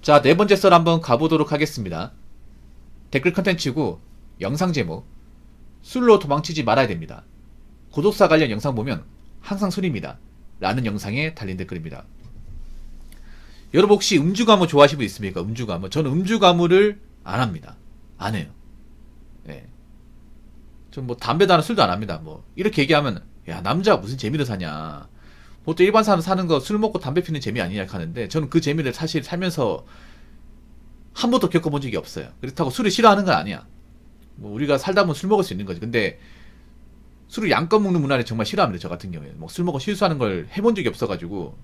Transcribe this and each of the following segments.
자, 네 번째 썰 한번 가보도록 하겠습니다. 댓글 컨텐츠고 영상 제목 술로 도망치지 말아야 됩니다. 고독사 관련 영상 보면 항상 술입니다. 라는 영상에 달린 댓글입니다. 여러분 혹시 음주가무 좋아하시는 분 있습니까? 음주가무. 저는 음주가무를 안 합니다. 안 해요. 예. 전 뭐 담배도 안 하고 술도 안 합니다. 뭐 이렇게 얘기하면 야 남자가 무슨 재미를 사냐. 보통 일반 사람 사는 거 술 먹고 담배 피는 재미 아니냐 하는데 저는 그 재미를 사실 살면서 한 번도 겪어본 적이 없어요. 그렇다고 술을 싫어하는 건 아니야. 뭐 우리가 살다 보면 술 먹을 수 있는 거지. 근데 술을 양껏 먹는 문화를 정말 싫어합니다. 저 같은 경우에 뭐 술 먹고 실수하는 걸 해본 적이 없어가지고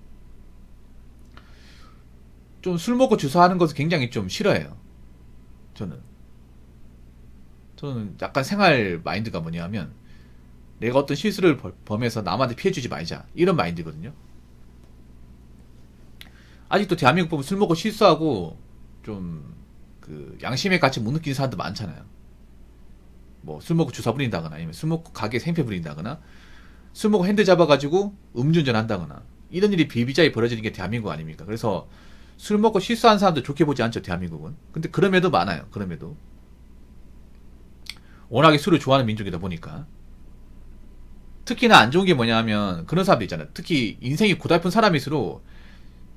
좀 술 먹고 주사하는 것을 굉장히 좀 싫어해요. 저는 약간 생활 마인드가 뭐냐면 내가 어떤 실수를 범해서 남한테 피해주지 말자 이런 마인드거든요. 아직도 대한민국 보면 술 먹고 실수하고 좀 그 양심의 가치 못 느끼는 사람들 많잖아요. 뭐 술 먹고 주사 부린다거나 아니면 술 먹고 가게 생패 부린다거나 술 먹고 핸들 잡아가지고 음주운전 한다거나 이런 일이 비비자에 벌어지는 게 대한민국 아닙니까? 그래서 술 먹고 실수한 사람들 좋게 보지 않죠, 대한민국은. 근데 그럼에도 많아요. 그럼에도 워낙에 술을 좋아하는 민족이다 보니까. 특히나 안 좋은 게 뭐냐 하면 그런 사람들 있잖아요. 특히 인생이 고달픈 사람일수록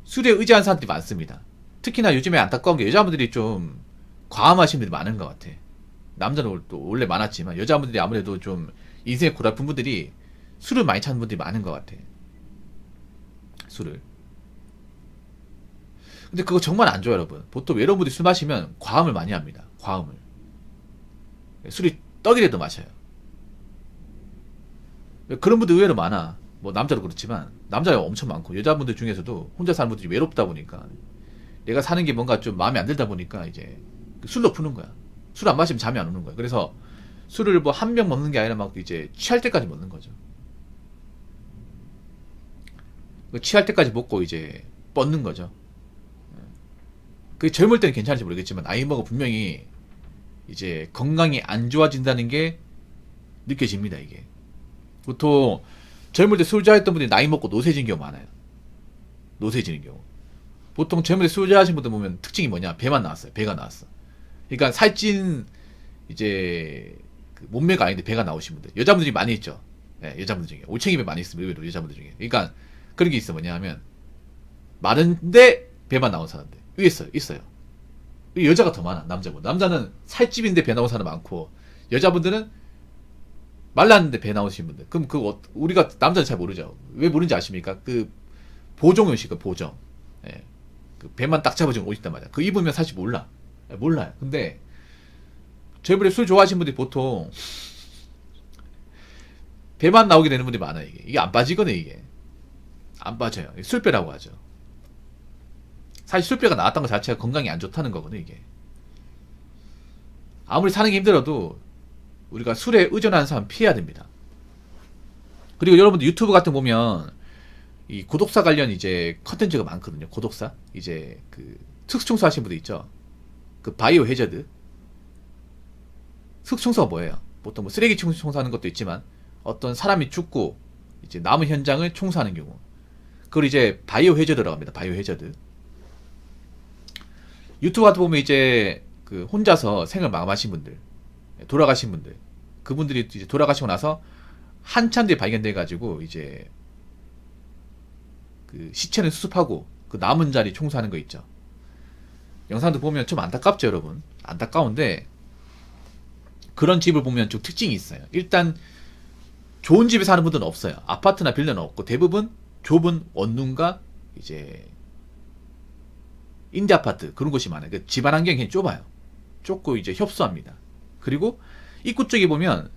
술에 의지하는 사람들이 많습니다. 특히나 요즘에 안타까운 게 여자분들이 좀 과음하시는 분들이 많은 것 같아. 남자는 또 원래 많았지만 여자분들이 아무래도 좀 인생이 고달픈 분들이 술을 많이 찾는 분들이 많은 것 같아. 술을. 근데 그거 정말 안 좋아요, 여러분. 보통 외로운 분들이 술 마시면 과음을 많이 합니다. 과음을. 술이 떡이라도 마셔요. 그런 분들 의외로 많아. 뭐 남자도 그렇지만 남자가 엄청 많고 여자분들 중에서도 혼자 사는 분들이 외롭다 보니까 내가 사는 게 뭔가 좀 마음에 안 들다 보니까 이제 술로 푸는 거야. 술 안 마시면 잠이 안 오는 거야. 그래서 술을 뭐 한 병 먹는 게 아니라 막 이제 취할 때까지 먹는 거죠. 취할 때까지 먹고 이제 뻗는 거죠. 그 젊을 때는 괜찮을지 모르겠지만 나이 먹어 분명히 이제 건강이 안 좋아진다는 게 느껴집니다. 이게 보통 젊을 때 술 좋아했던 분들이 나이 먹고 노쇠진 경우 많아요. 노쇠지는 경우. 보통 젊을 때 술 좋아하시는 분들 보면 특징이 뭐냐? 배만 나왔어요. 배가 나왔어. 그러니까 살찐 이제 그 몸매가 아닌데 배가 나오신 분들. 여자분들이 많이 있죠. 예, 여자분들 중에. 올챙이배 많이 있으면 의외로 여자분들 중에. 그러니까 그런 게 있어. 뭐냐 하면 마른데 배만 나온 사람들. 왜 있어요? 있어요. 여자가 더 많아. 남자보다. 남자는 살집인데 배 나온 사람 많고 여자분들은 말랐는데 배 나오신 분들. 그럼 우리가 남자는 잘 모르죠. 왜 모르는지 아십니까? 그 보정 옷이니까 보정. 예. 그 배만 딱 잡아준 옷 있단 말이야. 그 입으면 사실 몰라. 예, 몰라요. 근데 저희들이 술 좋아하시는 분들이 보통 배만 나오게 되는 분들이 많아요. 이게 안 빠지거든 이게. 안 빠져요. 술배라고 하죠. 사실 술배가 나왔다는 것 자체가 건강에 안 좋다는 거거든 이게. 아무리 사는 게 힘들어도 우리가 술에 의존하는 사람 피해야 됩니다. 그리고 여러분들 유튜브 같은 거 보면 이 고독사 관련 이제 컨텐츠가 많거든요. 고독사 이제 그 특수청소 하신 분들 있죠. 그 바이오 해저드. 특수청소가 뭐예요? 보통 뭐 쓰레기 청소하는 것도 있지만 어떤 사람이 죽고 이제 남은 현장을 청소하는 경우 그걸 이제 바이오 해저드라고 합니다. 바이오 해저드. 유튜브 같은 거 보면 이제 그 혼자서 생을 마감하신 분들, 돌아가신 분들, 그분들이 이제 돌아가시고 나서 한참 뒤에 발견돼 가지고 이제 그 시체는 수습하고 그 남은 자리 청소하는 거 있죠. 영상도 보면 좀 안타깝죠, 여러분. 안타까운데 그런 집을 보면 좀 특징이 있어요. 일단 좋은 집에 사는 분들은 없어요. 아파트나 빌라는 없고 대부분 좁은 원룸과 이제 임대 아파트 그런 곳이 많아요. 그 집안 환경이 굉장히 좁아요. 좁고 이제 협소합니다. 그리고 입구 쪽에 보면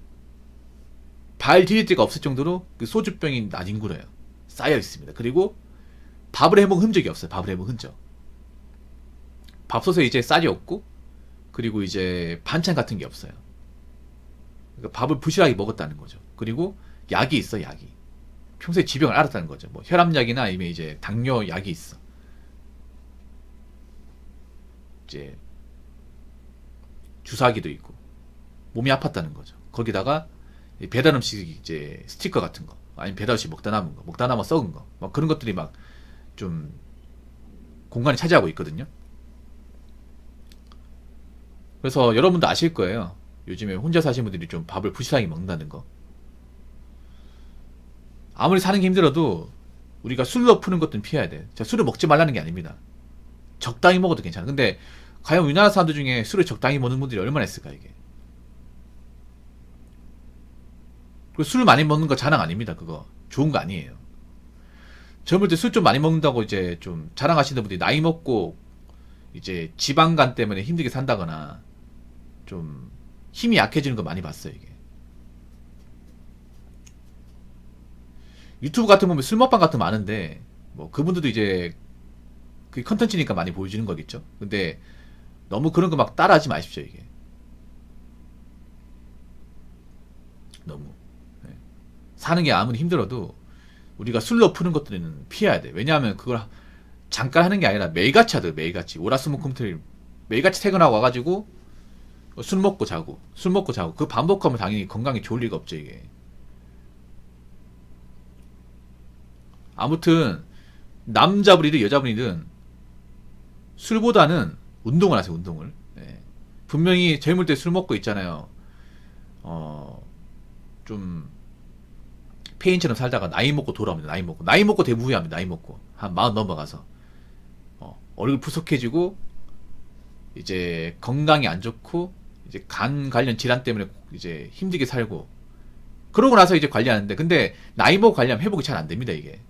발 디딜 데가 없을 정도로 그 소주병이 나뒹굴어요. 쌓여 있습니다. 그리고 밥을 해먹은 흔적이 없어요. 밥을 해먹은 흔적. 밥솥에 이제 쌀이 없고 그리고 이제 반찬 같은 게 없어요. 그러니까 밥을 부실하게 먹었다는 거죠. 그리고 약이 있어, 약이. 평소에 지병을 앓았다는 거죠. 뭐 혈압약이나 아니면 이제 당뇨 약이 있어. 이제 주사기도 있고 몸이 아팠다는 거죠. 거기다가 배달 음식 이제 스티커 같은 거 아니면 배달 음식 먹다 남은 거, 먹다 남아 썩은 거, 막 그런 것들이 막 좀 공간이 차지하고 있거든요. 그래서 여러분도 아실 거예요. 요즘에 혼자 사시는 분들이 좀 밥을 부실하게 먹는다는 거. 아무리 사는 게 힘들어도 우리가 술로 푸는 것들은 피해야 돼. 자, 술을 먹지 말라는 게 아닙니다. 적당히 먹어도 괜찮아. 근데 과연 우리나라 사람들 중에 술을 적당히 먹는 분들이 얼마나 있을까 이게. 그리고 술 많이 먹는 거 자랑 아닙니다. 그거 좋은 거 아니에요. 젊을 때 술 좀 많이 먹는다고 이제 좀 자랑하시는 분들이 나이 먹고 이제 지방간 때문에 힘들게 산다거나 좀 힘이 약해지는 거 많이 봤어요 이게. 유튜브 같은 거 보면 술 먹방 같은 거 많은데 뭐 그분들도 이제 그 컨텐츠니까 많이 보여주는 거겠죠. 근데 너무 그런 거 막 따라하지 마십시오 이게. 너무 사는 게 아무리 힘들어도 우리가 술로 푸는 것들은 피해야 돼. 왜냐하면 그걸 잠깐 하는 게 아니라 매일같이 하더라고. 매일같이 오라스모컴퓨터를 매일같이 퇴근하고 와가지고 술 먹고 자고 술 먹고 자고 그 반복하면 당연히 건강에 좋을 리가 없죠 이게. 아무튼 남자분이든 여자분이든 술보다는 운동을 하세요. 운동을. 분명히 젊을 때 술 먹고 있잖아요. 좀 페인처럼 살다가 나이 먹고 돌아옵니다. 나이 먹고 대부후회합니다. 나이 먹고 한 40 넘어가서 얼굴 푸석해지고 이제 건강이 안 좋고 이제 간 관련 질환 때문에 이제 힘들게 살고 그러고 나서 이제 관리하는데 근데 나이 먹고 관리하면 회복이 잘 안 됩니다. 이게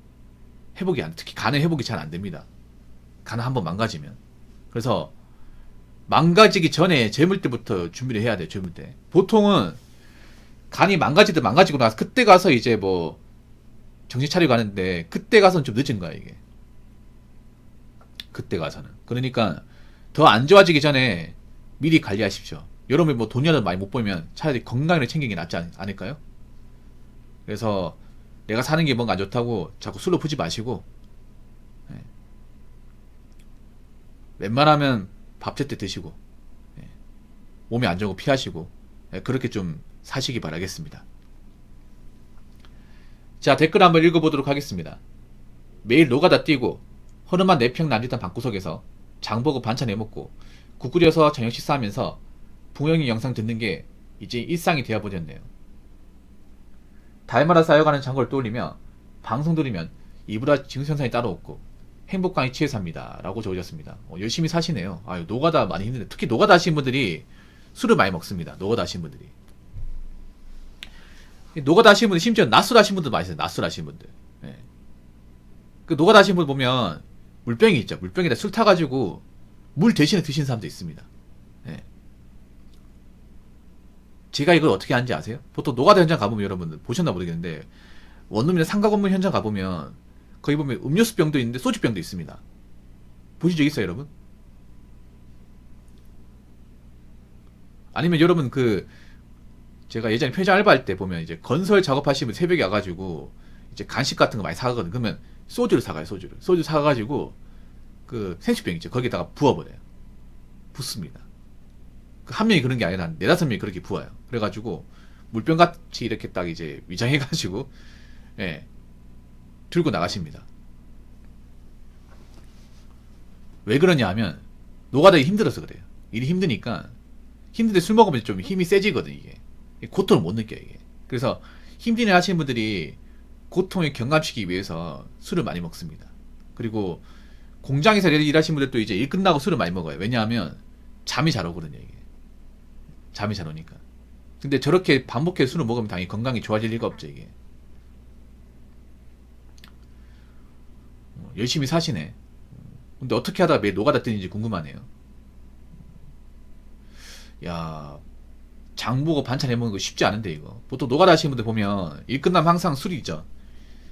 특히 간의 회복이 잘 안 됩니다. 간을 한번 망가지면. 그래서 망가지기 전에 젊을 때부터 준비를 해야 돼요. 젊을 때. 보통은 간이 망가지고 나서 그때 가서 이제 뭐 정신 차리고 가는데 그때 가서는 좀 늦은 거야 이게. 그때 가서는. 그러니까 더 안 좋아지기 전에 미리 관리하십시오. 여러분이 뭐 돈이라도 많이 못 벌면 차라리 건강을 챙기는 게 낫지 않을까요? 그래서 내가 사는 게 뭔가 안 좋다고 자꾸 술로 푸지 마시고 웬만하면 밥 제때 드시고 몸이 안 좋은 거 피하시고 그렇게 좀 사시기 바라겠습니다. 자, 댓글 한번 읽어보도록 하겠습니다. 매일 노가다 뛰고 허름한 4평 남짓한 방구석에서 장보고 반찬 해먹고 국 끓여서 저녁 식사하면서 부모님 영상 듣는 게 이제 일상이 되어버렸네요. 달마다 쌓여가는 잔고를 떠올리며 방송 들으면 이보다 증상이 따로 없고 행복감에 취해 삽니다. 라고 적으셨습니다. 열심히 사시네요. 아유, 노가다 많이 힘드네. 특히 노가다 하시는 분들이 술을 많이 먹습니다. 노가다 하시는 분들이. 노가다 하시는 분들, 심지어 낮술 하시는 분들 많이 있어요. 낮술 하시는 분들. 그 노가다 하시는 분 보면 물병이 있죠. 물병에다 술 타가지고 물 대신에 드시는 사람도 있습니다. 제가 이걸 어떻게 하는지 아세요? 보통 노가다 현장 가보면 여러분들 보셨나 모르겠는데 원룸이나 상가 건물 현장 가보면 거기 보면 음료수 병도 있는데 소주 병도 있습니다. 보신 적 있어요, 여러분? 아니면 여러분 제가 예전에 편의점 알바할 때 보면 이제 건설 작업하시면 새벽에 와가지고 이제 간식 같은 거 많이 사가거든. 그러면 소주를 사가요, 소주를. 소주 사가지고 그 생수병 있죠. 거기다가 부어버려요. 붓습니다. 한 명이 그런 게 아니라 한 4-5명이 그렇게 부어요. 그래가지고 물병같이 이렇게 딱 이제 위장해가지고 들고 나가십니다. 왜 그러냐 하면 노가다가 힘들어서 그래요. 일이 힘드니까 힘든데 술 먹으면 좀 힘이 세지거든 이게. 고통을 못 느껴요 이게. 그래서 힘든 일 하시는 분들이 고통을 경감시키기 위해서 술을 많이 먹습니다. 그리고 공장에서 일하시는 분들도 이제 일 끝나고 술을 많이 먹어요. 왜냐하면 잠이 잘 오거든요 이게. 잠이 잘 오니까. 근데 저렇게 반복해서 술을 먹으면 당연히 건강이 좋아질 리가 없죠 이게. 열심히 사시네. 근데 어떻게 하다가 매일 노가다 뜨는지 궁금하네요. 야, 장 보고 반찬 해먹는 거 쉽지 않은데 이거. 보통 노가다 하시는 분들 보면 일 끝나면 항상 술이 있죠.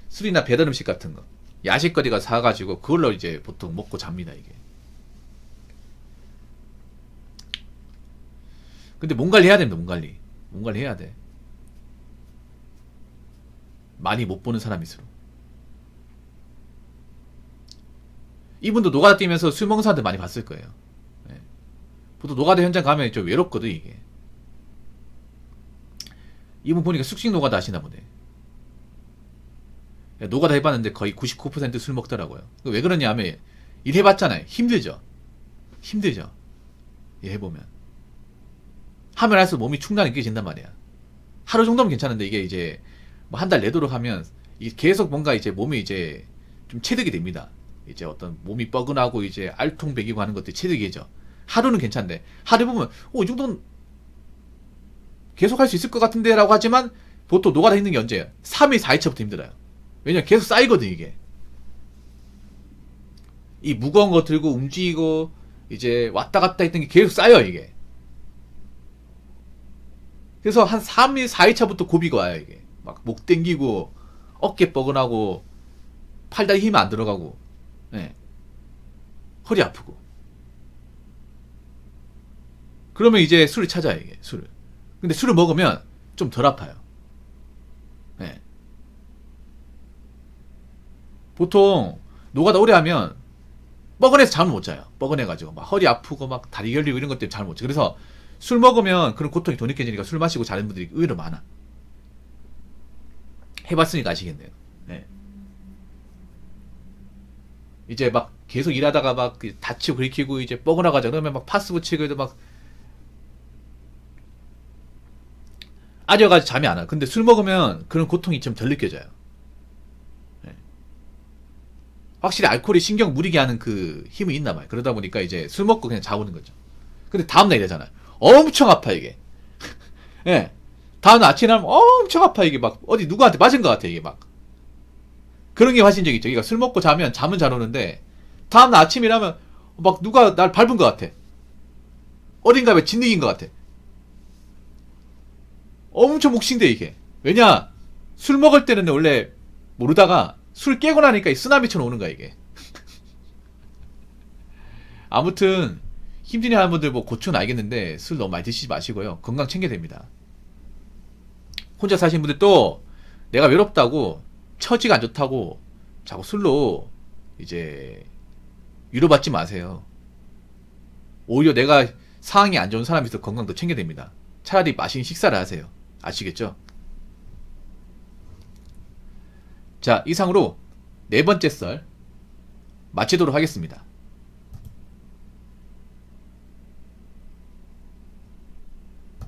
술이나 배달 음식 같은 거 야식거리 가서 사가지고 그걸로 이제 보통 먹고 잡니다 이게. 근데 몸 관리 해야 됩니다. 몸 관리 해야 돼. 많이 못 보는 사람일수록. 이분도 노가다 뛰면서 술 먹는 사람들 많이 봤을 거예요. 보통 노가다 현장 가면 좀 외롭거든 이게. 이분 보니까 숙식 노가다 하시나 보네. 노가다 해봤는데 거의 99% 술 먹더라고요. 왜 그러냐 하면 일 해봤잖아요. 힘들죠. 예, 해보면. 하면 할수록 몸이 충분히 느껴진단 말이야. 하루 정도면 괜찮은데 이게 이제 뭐 한 달 내도록 하면 이게 계속 뭔가 이제 몸이 이제 좀 체득이 됩니다. 이제 어떤 몸이 뻐근하고 이제 알통배기고 하는 것들이 체득이죠. 하루는 괜찮은데 하루 보면 이 정도는 계속 할 수 있을 것 같은데 라고 하지만 보통 노가다 힘든 게 언제예요? 3일 4일차부터 힘들어요. 왜냐면 계속 쌓이거든 이게. 이 무거운 거 들고 움직이고 이제 왔다 갔다 했던 게 계속 쌓여 이게. 그래서 한 3일 4일차부터 고비가 와요 이게. 막 목 땡기고 어깨 뻐근하고 팔다리 힘 안 들어가고 네. 허리 아프고. 그러면 이제 술을 찾아요 이게 술을. 근데 술을 먹으면 좀 덜 아파요. 네. 보통 노가다 오래 하면 뻐근해서 잠을 못 자요. 뻐근해가지고 막 허리 아프고 막 다리 결리고 이런 것 때문에 잠을 못 자. 그래서 술 먹으면 그런 고통이 더 느껴지니까 술 마시고 자는 분들이 의외로 많아. 해봤으니까 아시겠네요. 네. 이제 막 계속 일하다가 막 다치고 긁히고 이제 뻐근하가자 그러면 막 파스 붙이고 막 아려가지고 잠이 안 와. 근데 술 먹으면 그런 고통이 좀 덜 느껴져요. 네. 확실히 알코올이 신경 무리게 하는 그 힘이 있나 봐요. 그러다 보니까 이제 술 먹고 그냥 자고는 거죠. 근데 다음날 이러잖아요. 엄청 아파 이게. 예. 네. 다음날 아침에 하면 엄청 아파 이게 막 어디 누구한테 맞은 것 같아 이게 막. 그런 게 하신 적 있죠. 그러니까 술 먹고 자면 잠은 잘 오는데 다음날 아침이라면 막 누가 날 밟은 것 같아. 어딘가에 진흙인 것 같아. 엄청 목신데 이게. 왜냐? 술 먹을 때는 원래 모르다가 술 깨고 나니까 이 쓰나미처럼 오는 거야 이게. 아무튼 힘든 일 하는 분들 뭐 고충은 알겠는데 술 너무 많이 드시지 마시고요. 건강 챙겨야 됩니다. 혼자 사시는 분들도 내가 외롭다고 처지가 안 좋다고 자꾸 술로 이제 위로받지 마세요. 오히려 내가 상황이 안 좋은 사람이 있어 건강도 챙겨야 됩니다. 차라리 맛있는 식사를 하세요. 아시겠죠? 자, 이상으로 네 번째 썰 마치도록 하겠습니다.